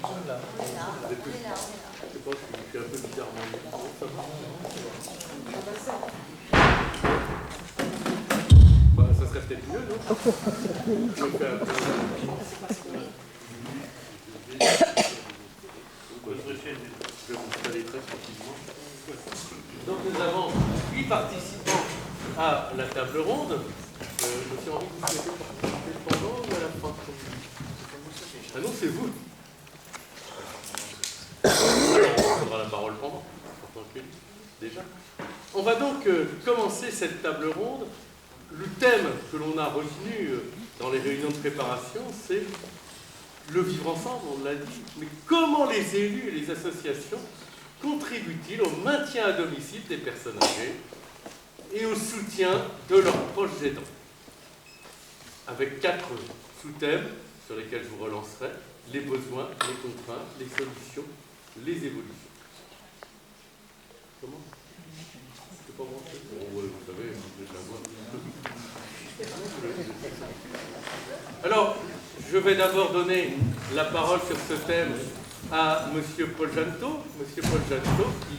Je pense que je suis un peu bizarrement. Bah, ça serait peut-être mieux, non? Je fais un peu... Je vais vous installer très tranquillement. Donc nous avons 8 participants à la table ronde. J'ai envie de vous souhaiter participer pendant ou à la fin? Ah non, c'est vous. On aura la parole pendant. Tranquille. Déjà. On va donc commencer cette table ronde. Le thème que l'on a retenu dans les réunions de préparation, c'est le vivre ensemble, on l'a dit. Mais comment les élus et les associations contribuent-ils au maintien à domicile des personnes âgées et au soutien de leurs proches aidants? Avec 4 sous-thèmes sur lesquels je vous relancerai: les besoins, les contraintes, les solutions, les évolutions. Comment? Je peux pas brancher? Bon, ouais, vous savez, je la vois. Alors, je vais d'abord donner la parole sur ce thème à M. Paul Janto. M. Paul Janto, qui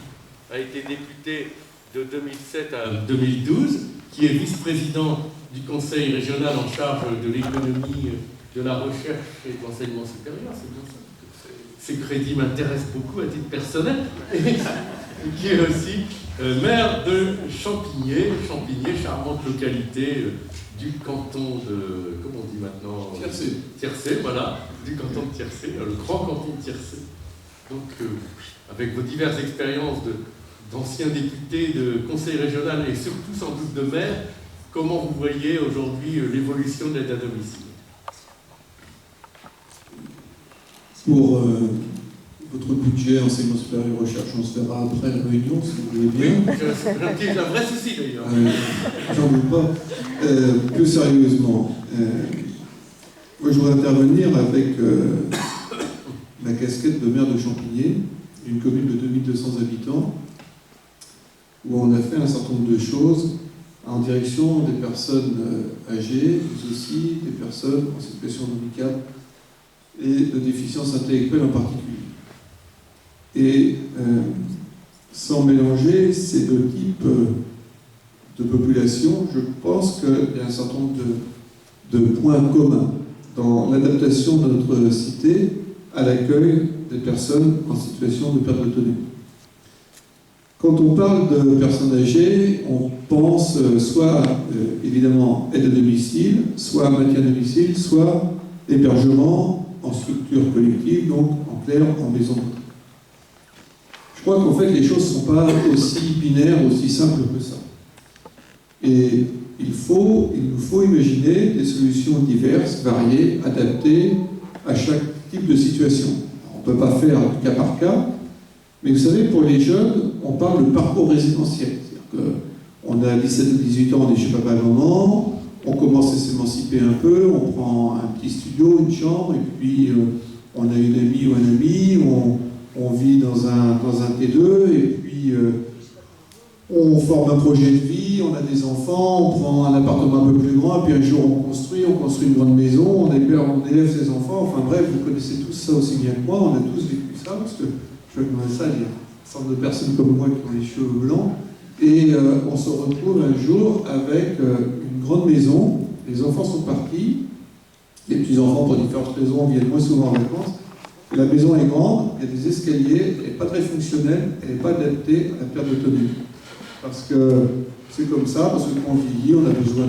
a été député de 2007 à 2012, qui est vice-président du Conseil régional en charge de l'économie, de la recherche et de l'enseignement supérieur. C'est bien ça. Ces crédits m'intéressent beaucoup à titre personnel. Et qui est aussi maire de Champigné, charmante localité du canton de, comment on dit maintenant? Tiercé, voilà, du canton de Tiercé, le grand canton de Tiercé. Donc, avec vos diverses expériences d'anciens députés, de conseil régional et surtout sans doute de maire, comment vous voyez aujourd'hui l'évolution de l'aide à domicile? Pour votre budget enseignement supérieur et recherche, on se verra après la réunion, si vous voulez bien. Oui, j'ai un vrai souci d'ailleurs. J'en doute pas. Plus sérieusement, moi je voudrais intervenir avec la casquette de maire de Champigné, une commune de 2200 habitants, où on a fait un certain nombre de choses en direction des personnes âgées, mais aussi des personnes en situation de handicap et de déficience intellectuelle en particulier. Et sans mélanger ces deux types de population, je pense qu'il y a un certain nombre de points communs dans l'adaptation de notre cité à l'accueil des personnes en situation de perte d'autonomie. Quand on parle de personnes âgées, on pense soit évidemment aide à domicile, soit maintien à domicile, soit hébergement en structure collective, donc en clair en maison de retraite. Je crois qu'en fait les choses ne sont pas aussi binaires, aussi simples que ça. Et il nous faut imaginer des solutions diverses, variées, adaptées à chaque type de situation. On ne peut pas faire cas par cas, mais vous savez, pour les jeunes, on parle de parcours résidentiel. C'est-à-dire qu'on a 17 ou 18 ans, on est chez papa et maman, on commence à s'émanciper un peu, on prend un petit studio, une chambre, et puis on a une amie ou un ami, on vit dans un T2, et puis on forme un projet de vie, on a des enfants, on prend un appartement un peu plus grand, et puis un jour on construit une grande maison, on élève ses enfants, enfin bref, vous connaissez tous ça aussi bien que moi, on a tous vécu ça, parce que je vois ça, il y a un certain nombre de personnes comme moi qui ont les cheveux blancs, et on se retrouve un jour avec une grande maison, les enfants sont partis, les petits-enfants pour différentes raisons viennent moins souvent en vacances, et la maison est grande, il y a des escaliers, elle n'est pas très fonctionnelle, elle n'est pas adaptée à la perte d'autonomie. Parce que c'est comme ça, parce que quand on vieillit, on a besoin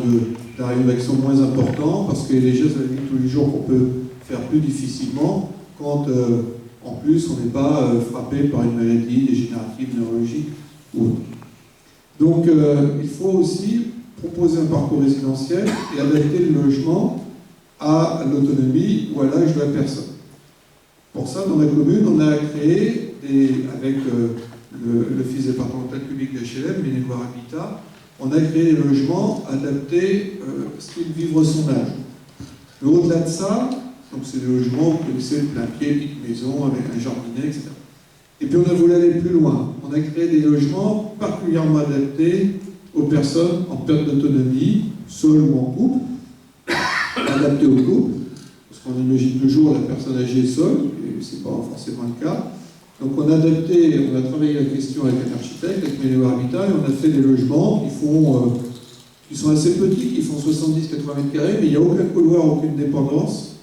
d'un rayon d'action moins important, parce que les gestes de la vie de tous les jours qu'on peut faire plus difficilement, quand en plus on n'est pas frappé par une maladie dégénérative, neurologique ou autre. Donc il faut aussi proposer un parcours résidentiel et adapter le logement à l'autonomie ou à l'âge de la personne. Pour ça, dans la commune, on a créé, avec l'Office départemental public d'HLM, Maine-et-Loire Habitat, on a créé des logements adaptés style vivre son âge. Mais au-delà de ça, donc c'est des logements, vous connaissez, le plein pied, petite maison, avec un jardinet, etc. Et puis on a voulu aller plus loin. On a créé des logements particulièrement adaptés aux personnes en perte d'autonomie, seules ou en couple, adaptés au couple, parce qu'on imagine toujours la personne âgée seule, et ce n'est pas forcément le cas. Donc on a travaillé la question avec un architecte, avec Ménéo Habitat, et on a fait des logements qui sont assez petits, qui font 70-80 mètres carrés, mais il n'y a aucun couloir, aucune dépendance.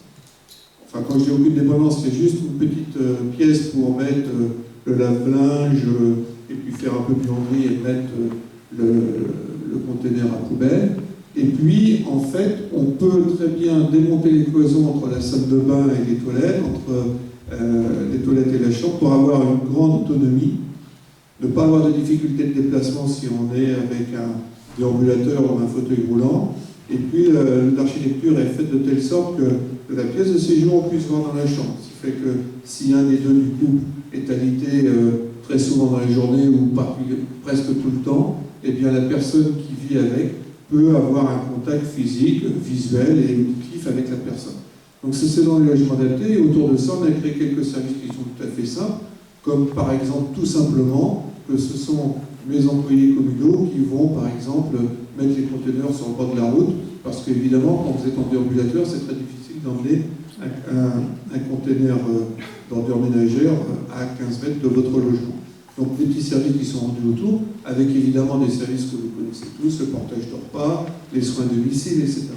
Enfin, quand je dis aucune dépendance, c'est juste une petite pièce pour mettre le lave-linge et puis faire un peu de buanderie et mettre le conteneur à poubelle. Et puis, en fait, on peut très bien démonter les cloisons entre la salle de bain et les toilettes, entre les toilettes et la chambre, pour avoir une grande autonomie, ne pas avoir de difficultés de déplacement si on est avec un déambulateur ou un fauteuil roulant. Et puis, l'architecture est faite de telle sorte que la pièce de séjour, on puisse voir dans la chambre. Ce qui fait que si un des deux du couple est alité très souvent dans les journées ou presque tout le temps, eh bien la personne qui vit avec peut avoir un contact physique, visuel et auditif avec la personne. Donc c'est dans les logements adaptés, et autour de ça, on a créé quelques services qui sont tout à fait simples, comme par exemple tout simplement que ce sont mes employés communaux qui vont par exemple mettre les conteneurs sur le bord de la route, parce qu'évidemment, quand vous êtes en déambulateur, c'est très difficile d'emmener un conteneur d'ordures ménagères à 15 mètres de votre logement. Donc des petits services qui sont rendus autour, avec évidemment des services que vous connaissez tous, le portage de repas, les soins de domicile, etc.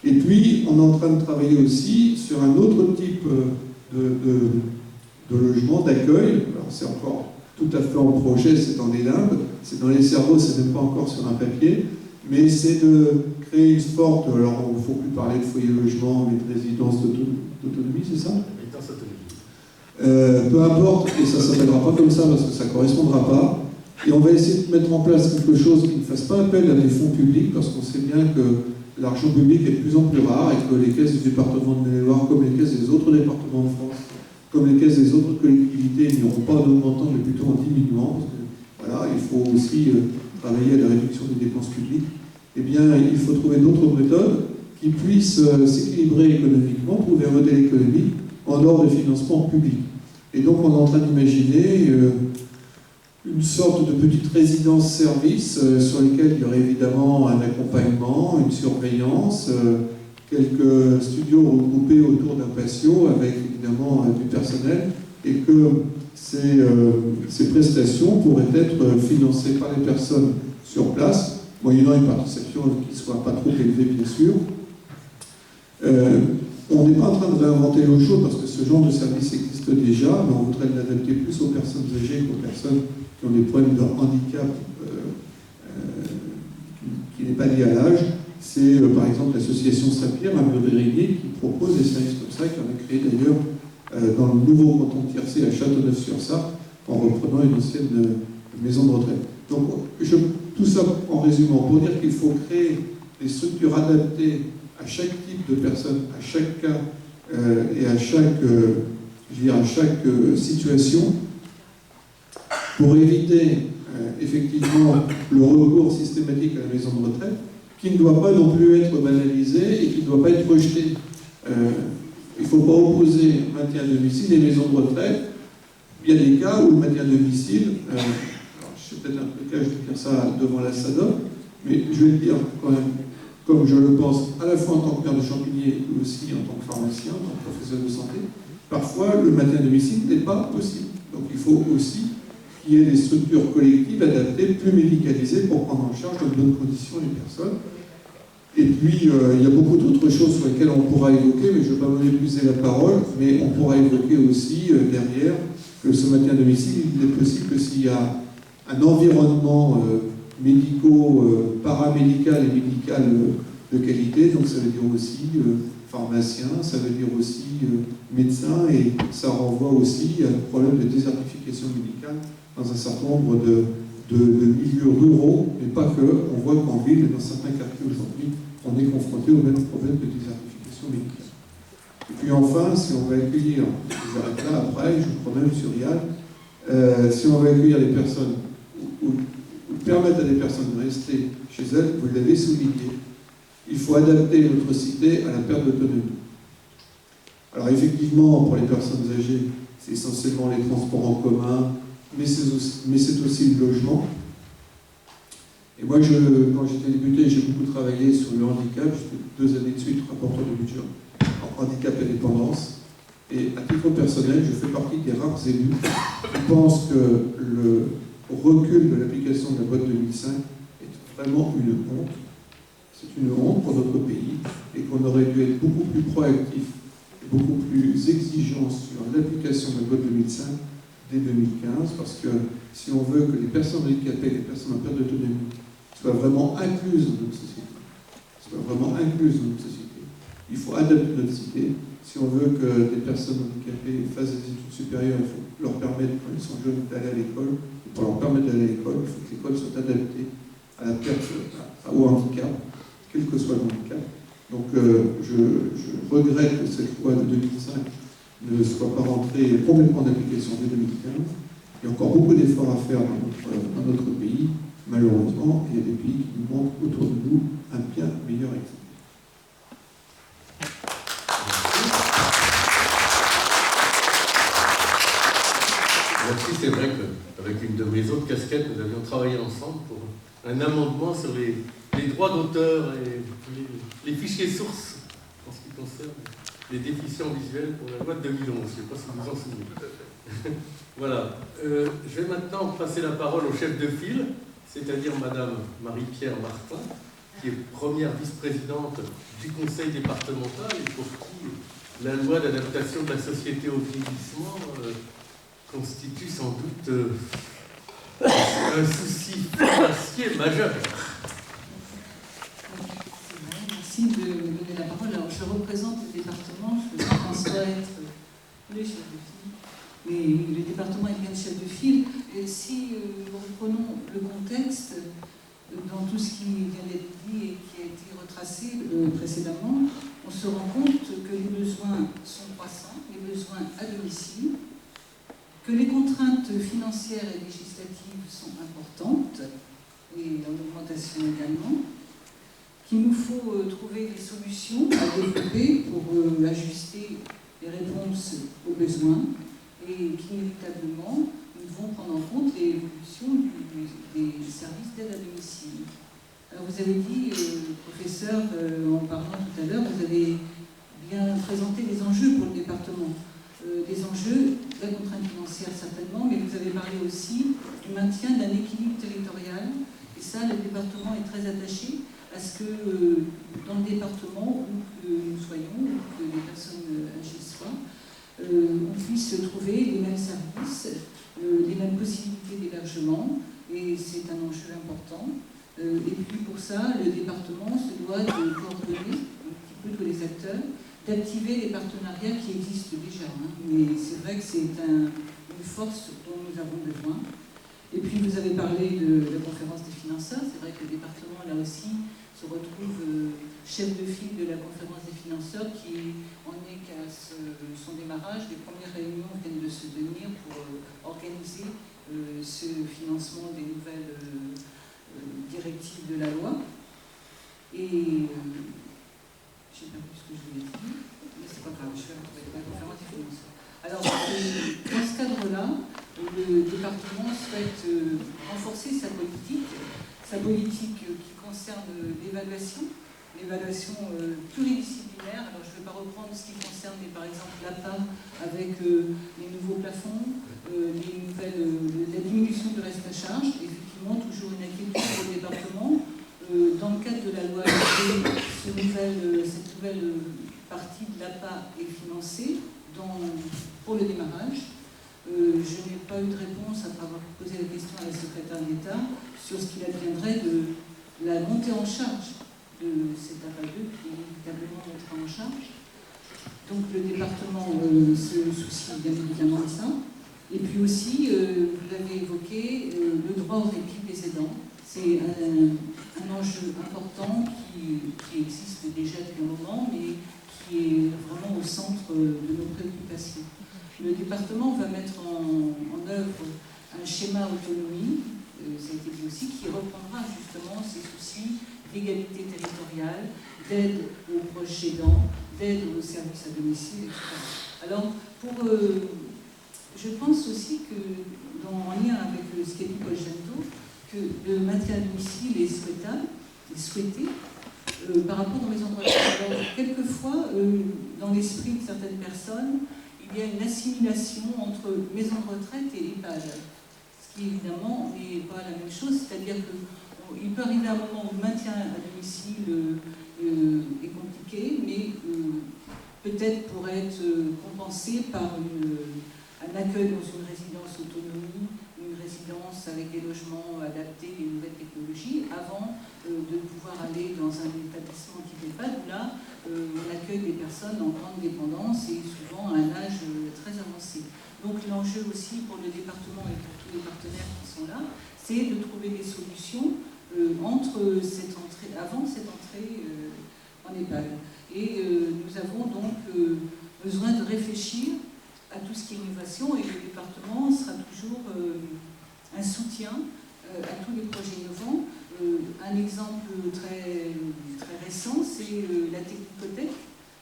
Et puis, on est en train de travailler aussi sur un autre type de logement, d'accueil. Alors c'est encore tout à fait en projet, c'est dans les limbes, c'est dans les cerveaux, c'est même pas encore sur un papier, mais c'est de créer une sorte, alors il ne faut plus parler de foyer logement, mais de résidence d'autonomie, c'est ça ? Résidence autonomie. Peu importe, et ça ne s'appellera pas comme ça parce que ça ne correspondra pas. Et on va essayer de mettre en place quelque chose qui ne fasse pas appel à des fonds publics, parce qu'on sait bien que l'argent public est de plus en plus rare et que les caisses du département de Maine-et-Loire, comme les caisses des autres départements de France, comme les caisses des autres collectivités, n'iront pas en augmentant, mais plutôt en diminuant. Parce que, voilà, il faut aussi travailler à la réduction des dépenses publiques. Eh bien, il faut trouver d'autres méthodes qui puissent s'équilibrer économiquement, trouver un modèle économique en dehors des financements publics. Et donc, on est en train d'imaginer une sorte de petite résidence-service sur lesquelles il y aurait évidemment un accompagnement, une surveillance, quelques studios regroupés autour d'un patio avec évidemment du personnel, et que ces prestations pourraient être financées par les personnes sur place, moyennant une participation qui ne soit pas trop élevée, bien sûr. On n'est pas en train de réinventer l'eau chaude parce que ce genre de service existe déjà, mais on voudrait l'adapter plus aux personnes âgées qu'aux personnes qui ont des problèmes de handicap qui n'est pas lié à l'âge. C'est par exemple l'association Saint-Pierre à Mur-des-Régniers qui propose des services comme ça, qui en a créé d'ailleurs dans le nouveau canton de Tiercé à Châteauneuf-sur-Sarthe, en reprenant une ancienne maison de retraite. Donc tout ça en résumant pour dire qu'il faut créer des structures adaptées à chaque type de personne, à chaque cas et à chaque situation, pour éviter effectivement le recours systématique à la maison de retraite, qui ne doit pas non plus être banalisé et qui ne doit pas être rejeté. Il ne faut pas opposer maintien à domicile et maison de retraite. Il y a des cas où le maintien à domicile, alors je sais peut-être un peu le cas, je vais dire ça devant la SADOC, mais je vais le dire quand même, comme je le pense, à la fois en tant que maire de Champigny et aussi en tant que pharmacien, en tant que professeur de santé, parfois le maintien à domicile n'est pas possible. Donc il faut aussi qu'il y ait des structures collectives adaptées, plus médicalisées, pour prendre en charge dans de bonnes conditions les personnes. Et puis, il y a beaucoup d'autres choses sur lesquelles on pourra évoquer, mais je ne vais pas monopoliser la parole, mais on pourra évoquer aussi derrière que ce maintien à domicile, il est possible que s'il y a un environnement paramédical et médical de qualité, donc ça veut dire aussi pharmacien, ça veut dire aussi médecin, et ça renvoie aussi à un problème de désertification médicale dans un certain nombre de milieux ruraux, mais pas que. On voit qu'en ville et dans certains quartiers aujourd'hui, on est confronté au même problème de désertification médicale. Et puis enfin, si on va accueillir, je j'arrête là après, je vous promets, M. Rial, si on va accueillir des personnes, ou permettre à des personnes de rester chez elles, vous l'avez souligné, il faut adapter notre cité à la perte d'autonomie. Alors effectivement, pour les personnes âgées, c'est essentiellement les transports en commun, mais c'est aussi le logement. Et moi, quand j'étais député, j'ai beaucoup travaillé sur le handicap. J'étais 2 années de suite rapporteur du budget en handicap et dépendance. Et à titre personnel, je fais partie des rares élus qui pensent que le recul de l'application de la loi de 2005 est vraiment une honte. C'est une honte pour notre pays et qu'on aurait dû être beaucoup plus proactif et beaucoup plus exigeant sur l'application de la loi de 2005 dès 2015, parce que si on veut que les personnes handicapées, les personnes en perte d'autonomie soient vraiment incluses dans notre société, il faut adapter notre cité. Si on veut que des personnes handicapées fassent des études supérieures, il faut leur permettre, quand ils sont jeunes, d'aller à l'école. Et pour leur permettre d'aller à l'école, il faut que l'école soit adaptée à la perte, au handicap, quel que soit le handicap. Donc je regrette que cette loi de 2005 ne soit pas rentrée complètement en application dès 2015. Il y a encore beaucoup d'efforts à faire dans notre pays. Malheureusement, il y a des pays qui nous montrent autour de nous un bien meilleur exemple. Merci, c'est vrai qu'avec une de mes autres casquettes, nous avions travaillé ensemble pour un amendement sur les droits d'auteur et les fichiers sources en ce qui concerne les déficients visuels pour la loi de 2011. Je ne sais pas si vous en souvenez. Voilà. Je vais maintenant passer la parole au chef de file, c'est-à-dire Madame Marie-Pierre Martin, qui est première vice-présidente du conseil départemental et pour qui la loi d'adaptation de la société au vieillissement constitue sans doute un souci financier majeur. Merci de me donner la parole. Alors, je représente le département, je pense pas être le chef de file, mais le département est bien le chef de file. Et si nous reprenons le contexte, dans tout ce qui vient d'être dit et qui a été retracé précédemment, on se rend compte que les besoins sont croissants, les besoins à domicile, que les contraintes financières et législatives sont importantes, et en augmentation également, qu'il nous faut trouver des solutions à développer pour ajuster les réponses aux besoins, et qu'inévitablement, nous devons prendre en compte l'évolution des services d'aide à domicile. Alors vous avez dit, professeur, en parlant tout à l'heure, vous avez bien présenté les enjeux pour le département. Des enjeux, de la contrainte financière certainement, mais vous avez parlé aussi du maintien d'un équilibre territorial. Et ça, le département est très attaché à ce que dans le département, où que nous soyons, où que les personnes âgées soient, on puisse trouver les mêmes services, les mêmes possibilités d'hébergement, et c'est un enjeu important. Et puis pour ça, le département se doit de coordonner un petit peu tous les acteurs, d'activer les partenariats qui existent déjà. Mais c'est vrai que c'est une force dont nous avons besoin. Et puis vous avez parlé de la conférence des financeurs. C'est vrai que le département, là aussi, se retrouve chef de file de la conférence des financeurs qui en est qu'à son démarrage. Les premières réunions viennent de se tenir pour organiser ce financement des nouvelles directives de la loi. Et je ne sais pas plus ce que je voulais dire, mais c'est pas grave, je vais retrouver la conférence des financeurs. Alors, dans ce cadre-là, le département souhaite renforcer sa politique qui concerne l'évaluation pluridisciplinaire. Alors, je ne vais pas reprendre ce qui concerne, mais par exemple, l'APA avec les nouveaux plafonds, la diminution du reste à charge, effectivement, toujours une inquiétude pour le département. Dans le cadre de la loi, cette nouvelle partie de l'APA est financée pour le démarrage. Je n'ai pas eu de réponse après avoir posé la question à la secrétaire d'État sur ce qu'il adviendrait de la montée en charge de cette APA 2 qui est inévitablement montée en charge. Donc le département se soucie bien évidemment de ça. Et puis aussi, vous l'avez évoqué, le droit au répit des aidants. C'est un enjeu important qui existe déjà depuis un moment, mais qui est vraiment au centre de nos préoccupations. Le département va mettre en œuvre un schéma autonomie, ça a été dit aussi, qui reprendra justement ces soucis d'égalité territoriale, d'aide aux proches aidants, d'aide aux services à domicile, etc. Alors, je pense aussi que, en lien avec ce qu'a dit Paul Janto, que le maintien à domicile est souhaitable, est souhaité, par rapport aux maisons de retraite. Alors, quelquefois, dans l'esprit de certaines personnes, il y a une assimilation entre maison de retraite et EHPAD, ce qui évidemment n'est pas la même chose, c'est-à-dire qu'il peut arriver un moment où le maintien à domicile est compliqué, mais peut-être pourrait être compensé par un accueil dans une résidence autonomie, une résidence avec des logements adaptés, des nouvelles technologies, avant de pouvoir aller dans un établissement qui n'est pas, où là, on accueille des personnes en grande dépendance et souvent à un âge très avancé. Donc l'enjeu aussi pour le département et pour tous les partenaires qui sont là, c'est de trouver des solutions avant cette entrée en EHPAD. Et nous avons donc besoin de réfléchir à tout ce qui est innovation, et le département sera toujours un soutien à tous les projets innovants. Un exemple très récent, c'est la Technicothèque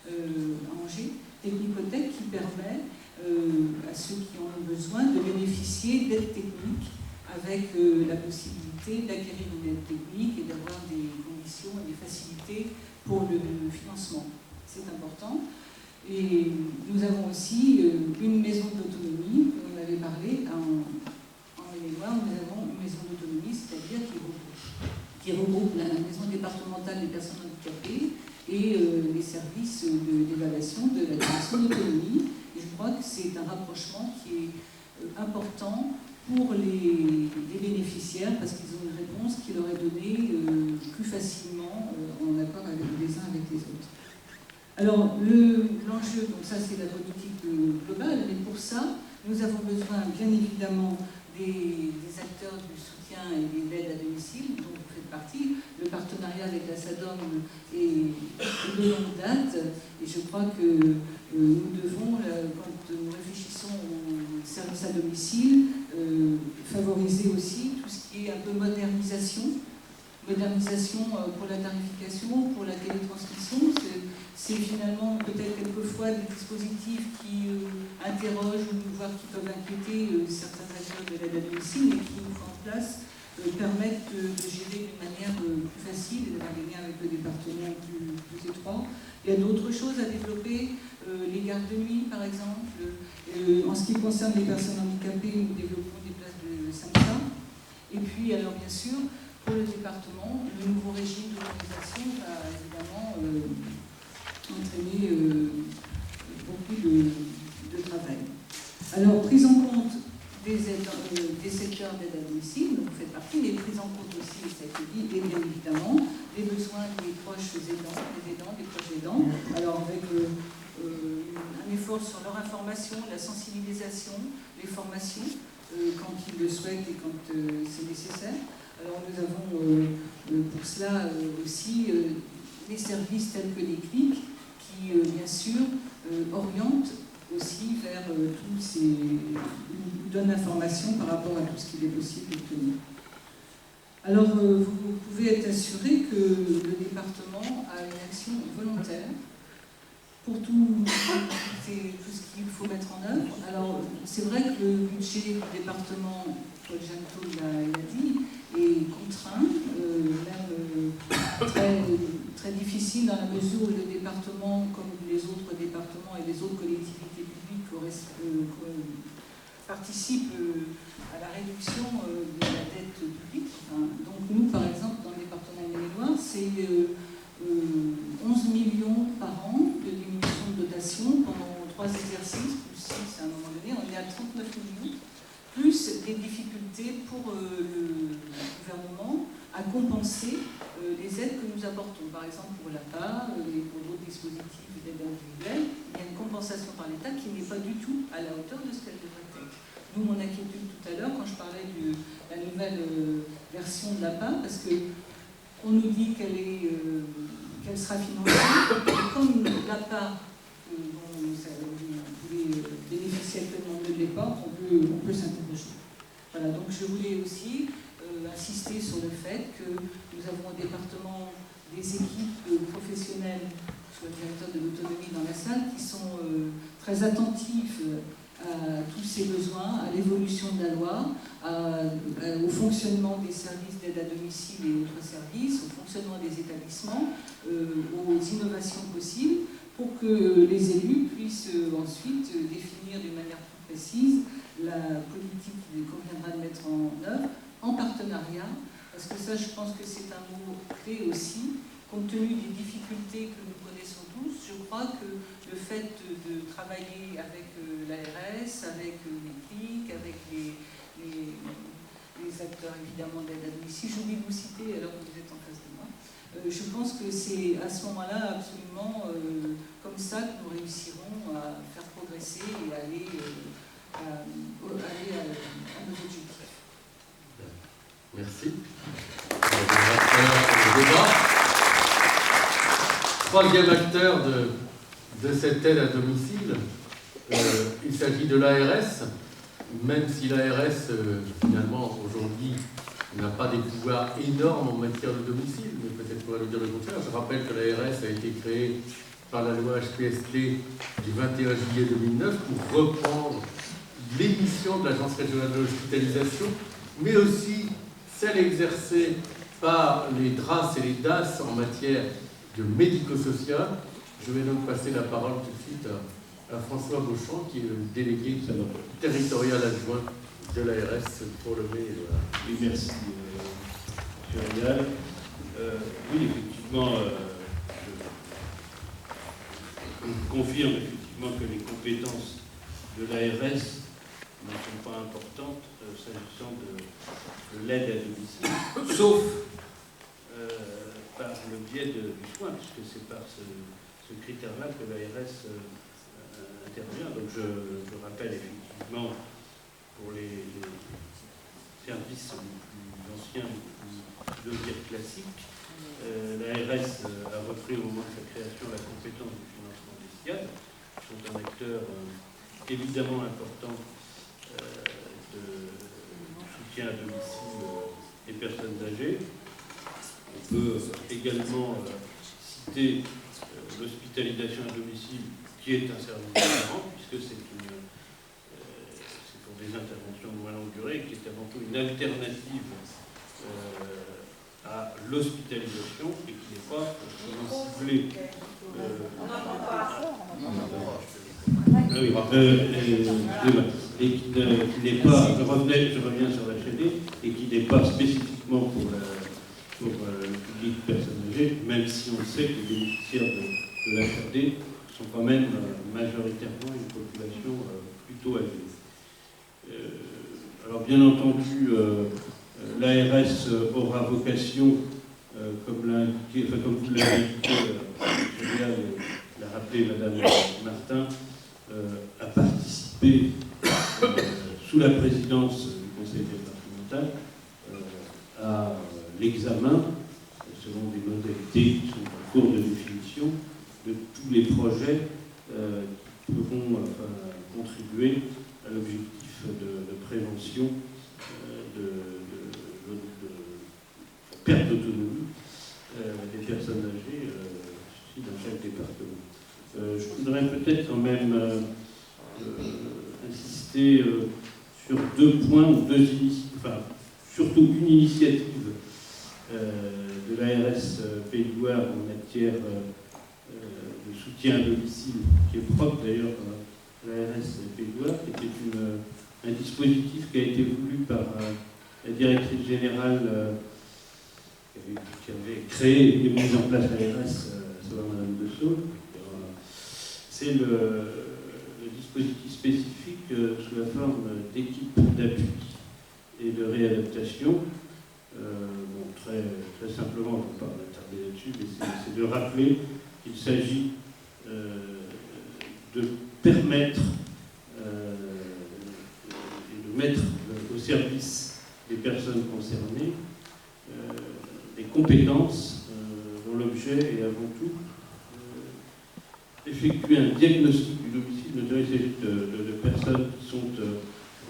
à Angers, Technicothèque qui permet à ceux qui en ont besoin de bénéficier d'aides techniques avec la possibilité d'acquérir une aide technique et d'avoir des conditions et des facilités pour le financement. C'est important. Et nous avons aussi une maison d'autonomie, on en avait parlé en Maine-et-Loire, nous avons une maison d'autonomie, c'est-à-dire qui regroupe la maison départementale des personnes handicapées et les services d'évaluation de la direction d'autonomie. Et je crois que c'est un rapprochement qui est important pour les bénéficiaires, parce qu'ils ont une réponse qui leur est donnée plus facilement en accord les uns avec les autres. Alors, l'enjeu, donc ça c'est la politique globale, mais pour ça, nous avons besoin bien évidemment des acteurs du soutien et de l'aide à domicile, dont vous faites partie. Le partenariat avec la SADOM est de longue date, et je crois que nous devons, quand nous réfléchissons au service à domicile, favoriser aussi tout ce qui est un peu modernisation pour la tarification, pour la télétransmission. C'est finalement peut-être quelquefois des dispositifs qui interrogent ou voire qui peuvent inquiéter certains acteurs de l'aide à domicile, mais qui, une fois en place, permettent de gérer d'une manière plus facile et d'avoir des liens avec des partenaires plus étroits. Il y a d'autres choses à développer, les gardes de nuit par exemple. En ce qui concerne les personnes handicapées, nous développons des places de SAMSA. Et puis, alors bien sûr, pour le département, le nouveau régime d'organisation va évidemment entraîner beaucoup de travail. Alors, prise en compte des secteurs d'aide à domicile, donc vous faites partie, mais prise en compte aussi, ça a été dit, et bien évidemment, des besoins des proches aidants, des proches aidants. Alors, avec un effort sur leur information, la sensibilisation, les formations, quand ils le souhaitent et quand c'est nécessaire. Alors, nous avons pour cela aussi des services tels que les clics, qui, bien sûr, orientent aussi vers tous ces... nous donnent l'information par rapport à tout ce qu'il est possible d'obtenir. Alors, vous pouvez être assuré que le département a une action volontaire pour tout ce qu'il faut mettre en œuvre. Alors, c'est vrai que le budget du département, Paul Janto l'a dit, est contraint, même très difficile dans la mesure où le département, comme les autres départements et les autres collectivités publiques, participent à la réduction de la dette publique. Donc nous, par exemple, dans le département de Maine-et-Loire, c'est 11 millions par an de diminution de dotation pendant 3 exercices, plus 6 à un moment donné, on est à 39 millions, plus des difficultés pour le gouvernement à compenser les aides que nous apportons. Par exemple, pour l'APA et pour d'autres dispositifs d'aide individuelle, il y a une compensation par l'État qui n'est pas du tout à la hauteur de ce qu'elle devrait être. D'où mon inquiétude tout à l'heure quand je parlais de la nouvelle version de l'APA, parce qu'on nous dit qu'elle sera financée, et comme l'APA dont vous pouvez bénéficier actuellement ne l'est pas, on peut s'interroger. Voilà, donc je voulais aussi insister sur le fait que nous avons au département des équipes professionnelles, soit le directeur de l'autonomie dans la salle, qui sont très attentifs à tous ces besoins, à l'évolution de la loi, au fonctionnement des services d'aide à domicile et autres services, au fonctionnement des établissements, aux innovations possibles, pour que les élus puissent ensuite définir d'une manière plus précise la politique qu'il conviendra de mettre en œuvre, en partenariat, parce que ça, je pense que c'est un mot clé aussi, compte tenu des difficultés que nous connaissons tous. Je crois que le fait de travailler avec l'ARS, avec les CLIC, avec les acteurs évidemment d'aide à domicile, j'oublie de vous citer alors que vous êtes en face de moi, je pense que c'est à ce moment-là absolument comme ça que nous réussirons à faire progresser et aller à nos objectifs. Merci. Troisième acteur de cette aide à domicile, il s'agit de l'ARS, même si l'ARS, finalement, aujourd'hui, n'a pas des pouvoirs énormes en matière de domicile, mais peut-être qu'on va nous dire le contraire. Je rappelle que l'ARS a été créée par la loi HPST du 21 juillet 2009 pour reprendre les missions de l'Agence régionale de l'hospitalisation, mais aussi celles exercées par les DRAS et les DAS en matière de médico-social. Je vais donc passer la parole tout de suite à François Beauchamp, qui est le délégué territorial adjoint de l'ARS pour le mai. Oui, merci, M. Réal. Oui, effectivement, je confirme effectivement que les compétences de l'ARS ne sont pas importantes s'agissant de l'aide à domicile, sauf par le biais du soin, puisque c'est par ce critère-là que l'ARS intervient. Donc je rappelle effectivement pour les services les plus anciens, de dire classiques, l'ARS a repris au moment de sa création la compétence du financement des SIAD, qui sont un acteur évidemment important de soutien à domicile des personnes âgées. On peut également citer l'hospitalisation à domicile, qui est un service différent, puisque c'est pour des interventions de moins longue durée, qui est avant tout une alternative à l'hospitalisation et qui n'est pas ciblée. Et qui n'est pas, je reviens sur la chaîne, et qui n'est pas spécifiquement pour le public personnes âgées, même si on sait que les bénéficiaires de l'HRD sont quand même majoritairement une population plutôt âgée. Alors bien entendu, l'ARS aura vocation, comme vous l'avez indiqué, l'a rappelé Madame Martin, à participer sous la présidence du Conseil départemental à l'examen, selon des modalités qui sont en cours de définition, de tous les projets qui pourront contribuer à l'objectif de prévention de perte d'autonomie des personnes âgées dans chaque département. Je voudrais peut-être quand même insister sur deux points ou deux initiatives, enfin surtout une initiative de l'ARS Pays de Loire en matière de soutien à domicile, qui est propre d'ailleurs à l'ARS Pays de Loire, qui était un dispositif qui a été voulu par la directrice générale qui avait créé et mis en place l'ARS, à savoir Madame Dessau. C'est le dispositif spécifique sous la forme d'équipes d'appui et de réadaptation. Très simplement, on ne va pas m'attarder là-dessus, mais c'est de rappeler qu'il s'agit de permettre et de mettre au service des personnes concernées des compétences dont l'objet est avant tout effectuer un diagnostic du domicile. Notamment, il s'agit de personnes qui sont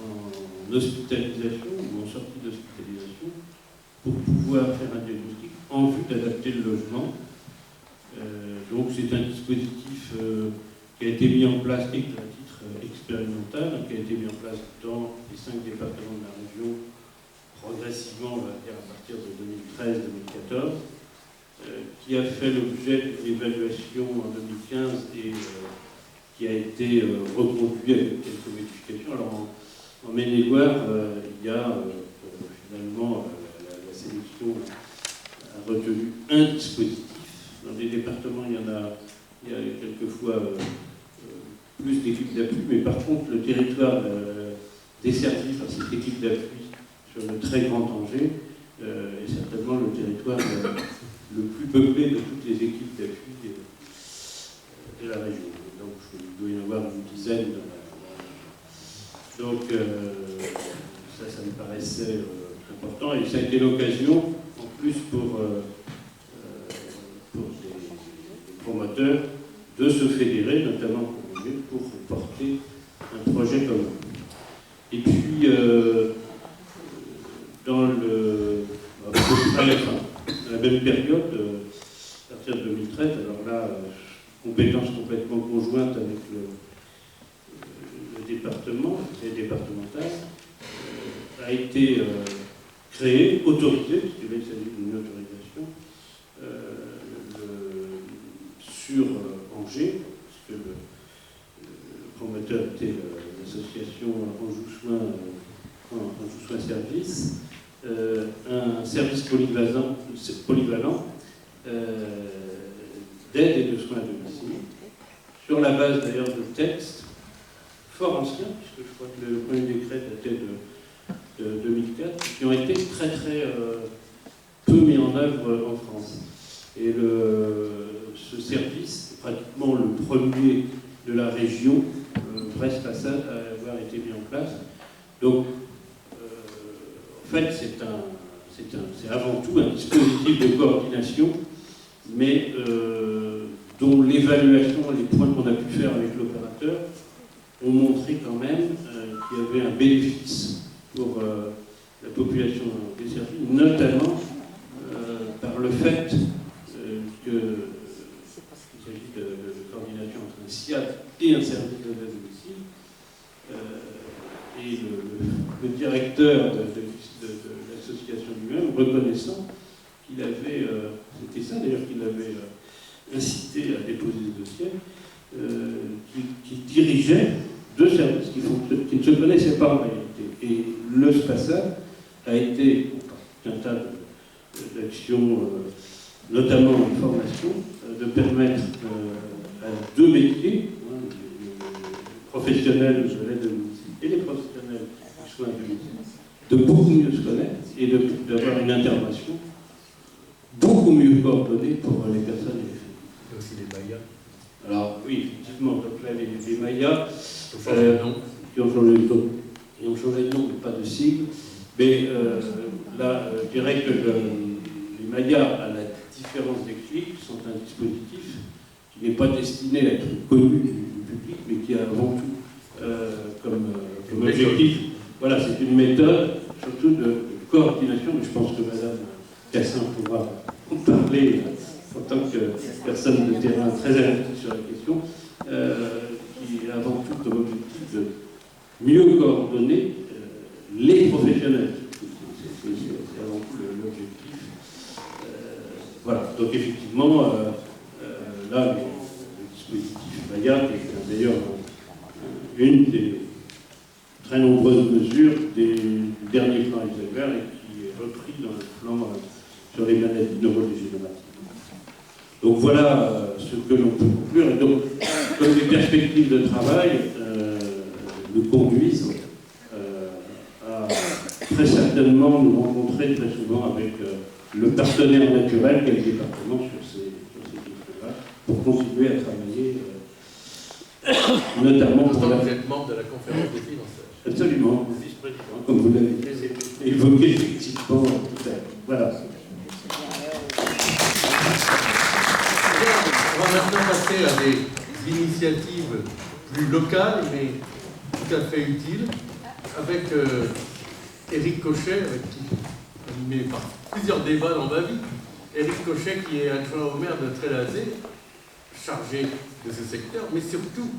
en hospitalisation ou en sortie d'hospitalisation pour pouvoir faire un diagnostic en vue d'adapter le logement. Donc c'est un dispositif qui a été mis en place à titre expérimental, qui a été mis en place dans les 5 départements de la région progressivement, on va dire à partir de 2013-2014, qui a fait l'objet d'une évaluation en 2015 et qui a été reconduit avec quelques modifications. Alors en Maine-et-Loire, il y a finalement la sélection a retenu un dispositif. Dans les départements, il y a quelquefois plus d'équipes d'appui, mais par contre, le territoire desservi par cette équipe d'appui sur le très grand Angers est certainement le territoire le plus peuplé de toutes les équipes d'appui de la région. Donc, il doit y en avoir une dizaine. Donc, ça me paraissait important et ça a été l'occasion, en plus, pour des promoteurs de se fédérer, notamment pour porter un projet commun. Et puis, dans la même période, à partir de 2013, alors là, compétence complètement conjointe avec le département, le départemental, a été créé, autorisé, parce que là il s'agit d'une autorisation, sur Angers, puisque le promoteur était l'association Anjou Soin Service, un service polyvalent d'aide et de soins à domicile, sur la base d'ailleurs de textes fort anciens, puisque je crois que le premier décret datait de 2004, qui ont été très très peu mis en œuvre en France. Et ce service, pratiquement le premier de la région, reste à ça, à avoir été mis en place. Donc, en fait, c'est avant tout un dispositif de coordination, mais dont l'évaluation, les points qu'on a pu faire avec l'opérateur, ont montré quand même qu'il y avait un bénéfice pour la population desservie, notamment par le fait qu'il s'agit de coordination entre un SIAD et un service de domicile. Et le directeur de l'association lui-même, reconnaissant qu'il avait, c'était ça d'ailleurs qu'il avait incité à déposer ce dossier, qui dirigeait deux services qui ne se connaissaient pas en réalité. Et le SPASA a été, un tas d'actions, notamment en formation, de permettre à deux métiers, les professionnels de l'aide domicile et les professionnels du soin à domicile, de beaucoup mieux se connaître et d'avoir une intervention beaucoup mieux coordonnée pour les personnes et les familles. Il y a aussi les Mayas. Alors oui, effectivement, donc là les Mayas qui ont changé de nom. Qui ont changé de nom, mais pas de sigle. Mais là, je dirais que les Mayas, à la différence des clics, sont un dispositif qui n'est pas destiné à être connu du public, mais qui a avant tout comme objectif. Voilà, c'est une méthode surtout de coordination, mais je pense que Madame Cassin pourra en parler en tant que personne de terrain très investie sur la question, qui a avant tout comme objectif de mieux coordonner les professionnels. C'est avant tout l'objectif. Voilà, donc effectivement, là, le dispositif Maya est d'ailleurs une des très nombreuses mesures du dernier plan Alzheimer et qui est repris dans le plan sur les maladies neurodégénératives. Donc voilà ce que l'on peut conclure. Et donc, comme les perspectives de travail nous conduisent à très certainement nous rencontrer très souvent avec le partenaire naturel qu'est le département sur ces questions-là, pour continuer à travailler, notamment pour la... Vous êtes membre de la conférence des financeurs. Absolument, vice-président, comme vous l'avez évoqué effectivement tout à l'heure. Voilà. On va maintenant passer à des initiatives plus locales, mais tout à fait utiles, avec Éric Cochet, avec qui j'ai animé par plusieurs débats dans ma vie. Éric Cochet, qui est adjoint au maire de Trélazé, chargé de ce secteur, mais surtout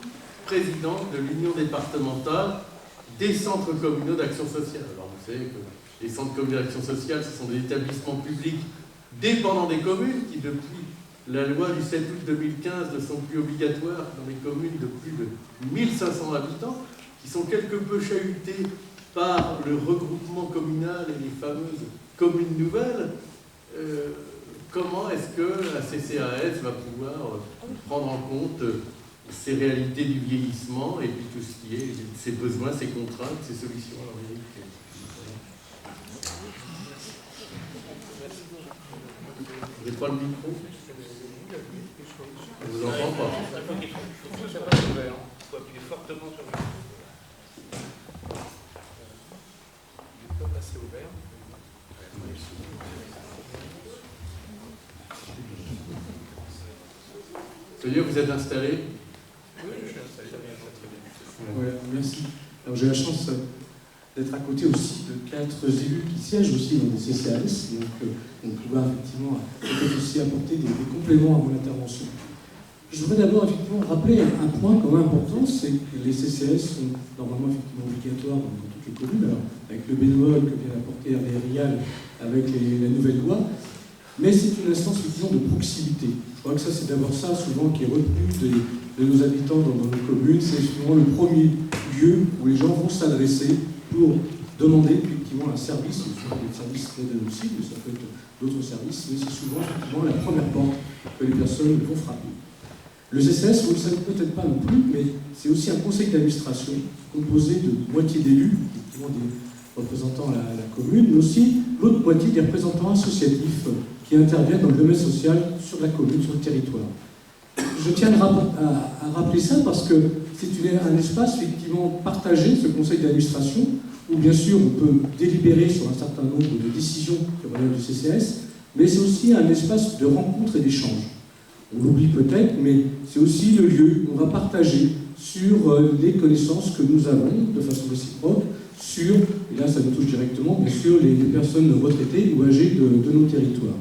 président de l'Union départementale des centres communaux d'action sociale. Alors vous savez que les centres communaux d'action sociale, ce sont des établissements publics dépendant des communes, qui depuis la loi du 7 août 2015 ne sont plus obligatoires dans les communes de plus de 1500 habitants, qui sont quelque peu chahutés par le regroupement communal et les fameuses communes nouvelles. Comment est-ce que la CCAS va pouvoir prendre en compte ces réalités du vieillissement et puis tout ce qui est ses besoins, ses contraintes, ses solutions à la réalité? Vous n'avez pas le micro? Je ne vous entends pas. Il faut que ça passe ouvert. Il faut appuyer fortement sur le micro. Il n'est pas assez ouvert. C'est-à-dire que vous êtes installé? Oui, je suis installé. Voilà, merci. Alors j'ai la chance d'être à côté aussi de 4 élus qui siègent aussi dans des CCAS, donc pouvoir effectivement peut-être aussi apporter des compléments à mon intervention. Je voudrais d'abord effectivement rappeler un point quand même important, c'est que les CCAS sont normalement effectivement obligatoires dans toutes les communes, alors avec le bénévole que vient d'apporter Hervé Rial avec la nouvelle loi, mais c'est une instance effectivement de proximité. Je crois que ça c'est d'abord ça souvent qui est retenu de nos habitants dans nos communes, c'est souvent le premier lieu où les gens vont s'adresser pour demander effectivement un service, souvent des services d'aide à domicile, mais ça peut être d'autres services, mais c'est souvent effectivement la première porte que les personnes vont frapper. Le CCAS, vous ne le savez peut-être pas non plus, mais c'est aussi un conseil d'administration composé de moitié d'élus, effectivement des représentants à la commune, mais aussi l'autre moitié des représentants associatifs qui interviennent dans le domaine social sur la commune, sur le territoire. Je tiens à rappeler ça parce que c'est un espace effectivement partagé, ce conseil d'administration, où bien sûr on peut délibérer sur un certain nombre de décisions qui relèvent du CCAS, mais c'est aussi un espace de rencontre et d'échange. On l'oublie peut-être, mais c'est aussi le lieu où on va partager sur les connaissances que nous avons de façon réciproque sur, et là ça nous touche directement, bien sûr, les personnes retraitées ou âgées de nos territoires.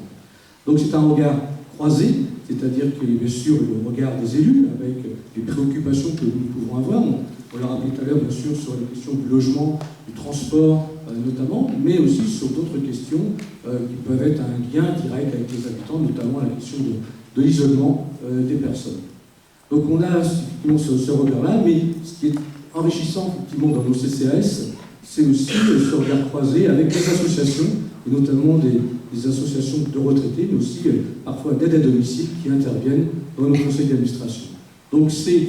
Donc c'est un regard croisé, c'est-à-dire que bien sûr le regard des élus, avec les préoccupations que nous pouvons avoir, on l'a rappelé tout à l'heure bien sûr sur la question du logement, du transport notamment, mais aussi sur d'autres questions qui peuvent être un lien direct avec les habitants, notamment la question de l'isolement des personnes. Donc on a effectivement ce regard-là, mais ce qui est enrichissant effectivement dans nos CCAS, c'est aussi ce regard croisé avec les associations, et notamment des associations de retraités, mais aussi parfois d'aide à domicile qui interviennent dans nos conseils d'administration. Donc c'est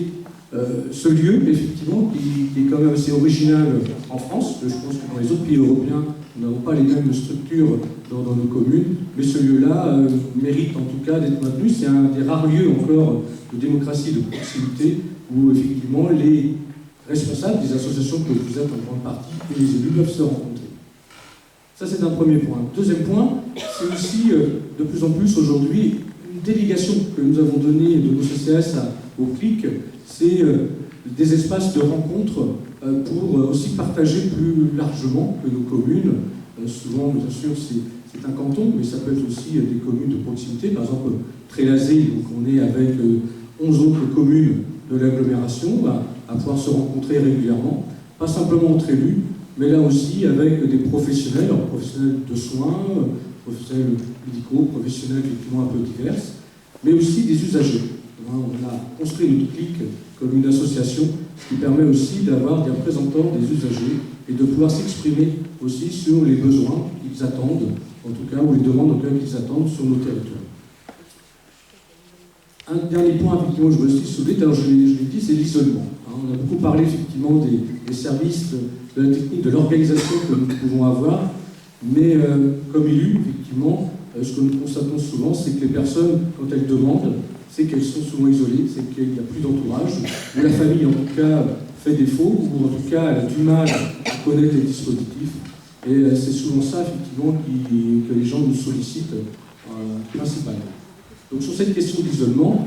ce lieu, effectivement, qui est quand même assez original en France. Je pense que dans les autres pays européens, nous n'avons pas les mêmes structures dans nos communes, mais ce lieu-là mérite en tout cas d'être maintenu. C'est un des rares lieux encore de démocratie de proximité où effectivement les responsables des associations que vous êtes en grande partie et les élus peuvent se rencontrer. Ça c'est un premier point. Deuxième point, c'est aussi de plus en plus aujourd'hui une délégation que nous avons donnée de nos CCAS au CLIC, c'est des espaces de rencontre pour aussi partager plus largement que nos communes. Souvent, bien sûr, c'est un canton, mais ça peut être aussi des communes de proximité. Par exemple, Trélazé, donc on est avec 11 autres communes de l'agglomération à pouvoir se rencontrer régulièrement, pas simplement entre élus, mais là aussi avec des professionnels, alors professionnels de soins, professionnels médicaux, professionnels effectivement un peu divers, mais aussi des usagers. On a construit notre CLIC comme une association qui permet aussi d'avoir des représentants des usagers et de pouvoir s'exprimer aussi sur les besoins qu'ils attendent, en tout cas, ou les demandes en tout cas qu'ils attendent sur nos territoires. Un dernier point, effectivement, je veux aussi soulever, alors je l'ai dit, c'est l'isolement. On a beaucoup parlé effectivement des services, de la technique, de l'organisation que nous pouvons avoir, mais comme élus, effectivement, ce que nous constatons souvent, c'est que les personnes, quand elles demandent, c'est qu'elles sont souvent isolées, c'est qu'il n'y a plus d'entourage, ou la famille en tout cas fait défaut, ou en tout cas elle a du mal à connaître les dispositifs. Et c'est souvent ça effectivement que les gens nous sollicitent principalement. Donc sur cette question d'isolement,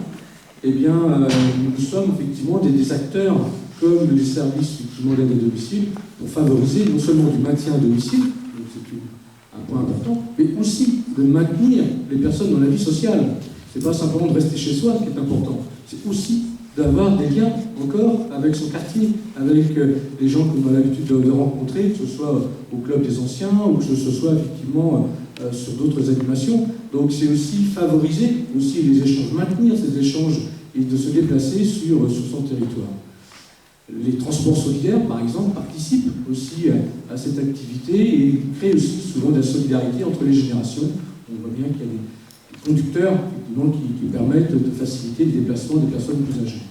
eh bien nous sommes effectivement des acteurs comme les services effectivement d'aide à domicile pour favoriser non seulement du maintien à domicile, donc c'est un point important, mais aussi de maintenir les personnes dans la vie sociale. C'est pas simplement de rester chez soi qui est important, c'est aussi d'avoir des liens encore avec son quartier, avec les gens qu'on a l'habitude de rencontrer, que ce soit au Club des Anciens ou que ce soit effectivement sur d'autres animations. Donc c'est aussi favoriser aussi les échanges, maintenir ces échanges et de se déplacer sur son territoire. Les transports solidaires, par exemple, participent aussi à cette activité et créent aussi souvent de la solidarité entre les générations. On voit bien qu'il y a des conducteurs effectivement, qui permettent de faciliter le déplacement des personnes plus âgées.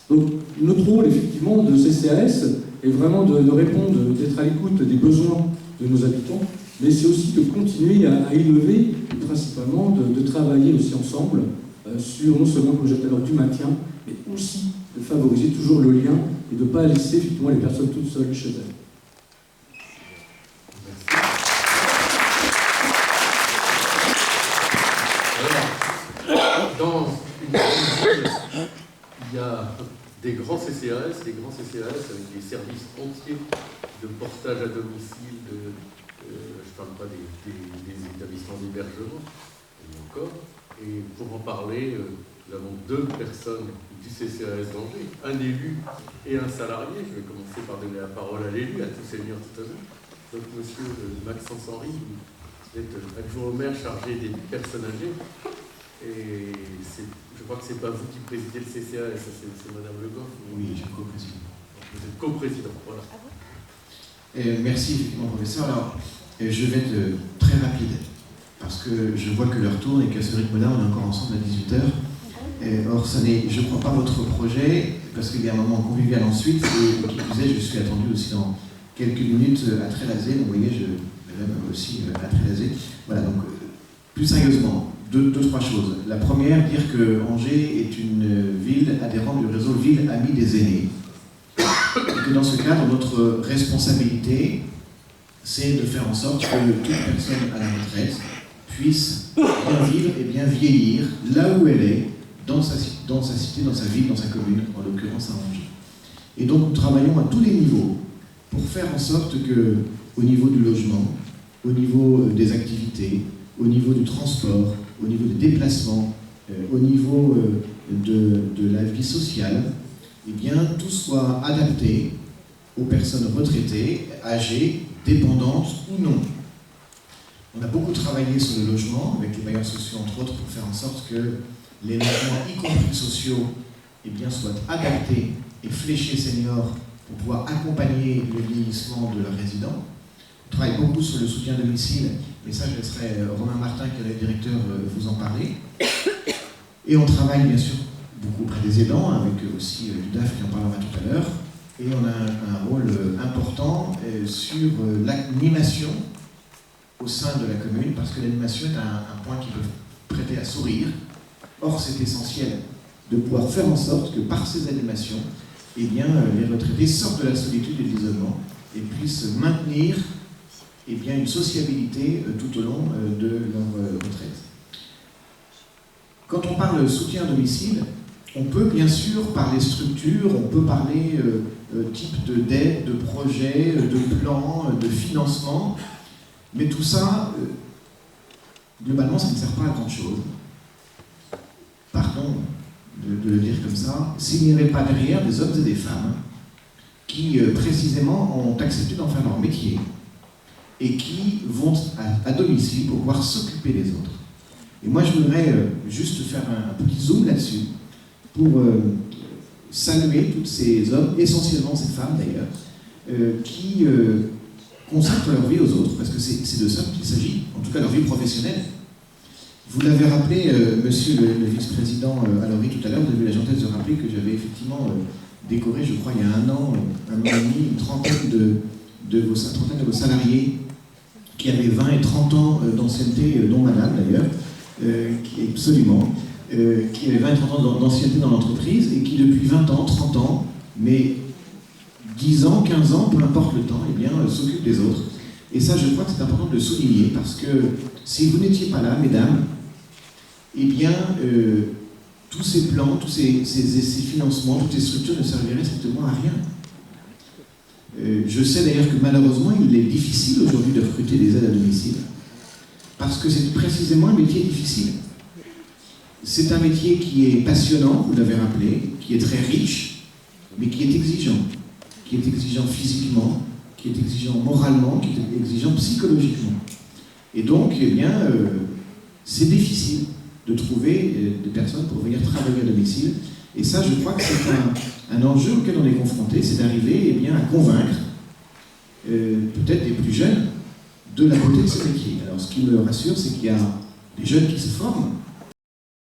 Donc notre rôle effectivement de CCAS est vraiment de répondre, d'être à l'écoute des besoins de nos habitants, mais c'est aussi de continuer à innover et principalement de travailler aussi ensemble sur non seulement, comme je disais tout à l'heure, du maintien, mais aussi de favoriser toujours le lien et de ne pas laisser effectivement les personnes toutes seules chez elles. Dans une ville, il y a des grands CCAS avec des services entiers de portage à domicile, je ne parle pas des établissements d'hébergement, et encore. Et pour en parler, nous avons deux personnes du CCAS d'Angers, un élu et un salarié. Je vais commencer par donner la parole à l'élu, à tous seigneurs tout à l'heure. Donc, monsieur Maxence Henry, vous êtes adjoint au maire chargé des personnes âgées. Et je crois que ce n'est pas vous qui présidez le CCAS, c'est Madame Le Goff. Oui, je suis co-président. Vous êtes co-président, voilà. Merci, effectivement, professeur. Alors, je vais être très rapide, parce que je vois que l'heure tourne et qu'à ce rythme-là, on est encore ensemble à 18h. Or, ça n'est, je ne crois pas, votre projet, parce qu'il y a un moment convivial ensuite, et qui plus est, je suis attendu aussi dans quelques minutes à Trélazé, donc vous voyez, je vais même aussi à Trélazé. Voilà, donc, plus sérieusement, trois choses. La première, dire que Angers est une ville adhérente du réseau Ville Amis des Aînés. Et que dans ce cadre, notre responsabilité, c'est de faire en sorte que toute personne à la retraite puisse bien vivre et bien vieillir là où elle est, dans sa cité, dans sa ville, dans sa commune, en l'occurrence à Angers. Et donc nous travaillons à tous les niveaux pour faire en sorte que, au niveau du logement, au niveau des activités, au niveau du transport, au niveau des déplacements, au niveau de la vie sociale, eh bien, tout soit adapté aux personnes retraitées, âgées, dépendantes ou non. On a beaucoup travaillé sur le logement, avec les bailleurs sociaux entre autres, pour faire en sorte que les logements, y compris sociaux, eh bien, soient adaptés et fléchés seniors pour pouvoir accompagner le vieillissement de leurs résidents. On travaille beaucoup sur le soutien à domicile, mais ça je laisserai Romain Martin, qui est le directeur, vous en parler. Et on travaille bien sûr beaucoup auprès des aidants, avec aussi l'UDAF qui en parlera tout à l'heure. Et on a un rôle important sur l'animation au sein de la commune, parce que l'animation est un point qui peut prêter à sourire. Or, c'est essentiel de pouvoir faire en sorte que par ces animations, eh bien, les retraités sortent de la solitude et de l'isolement et puissent maintenir eh bien, une sociabilité tout au long de leur retraite. Quand on parle soutien à domicile, on peut bien sûr parler structure, on peut parler type d'aide, de projet, de plan, de financement, mais tout ça, globalement, ça ne sert pas à grand chose. Pardon de le dire comme ça, s'il n'y avait pas derrière des hommes et des femmes qui, précisément, ont accepté d'en faire leur métier et qui vont à domicile pour pouvoir s'occuper des autres. Et moi, je voudrais juste faire un petit zoom là-dessus pour saluer tous ces hommes, essentiellement ces femmes d'ailleurs, qui consacrent leur vie aux autres, parce que c'est de ça qu'il s'agit, en tout cas leur vie professionnelle. Vous l'avez rappelé, monsieur le vice-président Alori tout à l'heure, vous avez eu la gentillesse de rappeler que j'avais effectivement décoré, je crois, il y a un an et demi, une trentaine de vos salariés qui avaient 20 et 30 ans d'ancienneté, dont madame d'ailleurs, qui avaient 20 et 30 ans d'ancienneté dans l'entreprise et qui depuis 20 ans, 30 ans, mais 10 ans, 15 ans, peu importe le temps, eh bien, s'occupent des autres. Et ça, je crois que c'est important de le souligner, parce que si vous n'étiez pas là, mesdames, eh bien, tous ces plans, tous ces financements, toutes ces structures ne serviraient strictement à rien. Je sais d'ailleurs que malheureusement, il est difficile aujourd'hui de recruter des aides à domicile, parce que c'est précisément un métier difficile. C'est un métier qui est passionnant, vous l'avez rappelé, qui est très riche, mais qui est exigeant. Qui est exigeant physiquement, qui est exigeant moralement, qui est exigeant psychologiquement. Et donc, eh bien, c'est difficile de trouver des personnes pour venir travailler à domicile. Et ça, je crois que c'est un enjeu auquel on est confronté, c'est d'arriver, eh bien, à convaincre peut-être des plus jeunes de la beauté de ce métier. Alors, ce qui me rassure, c'est qu'il y a des jeunes qui se forment,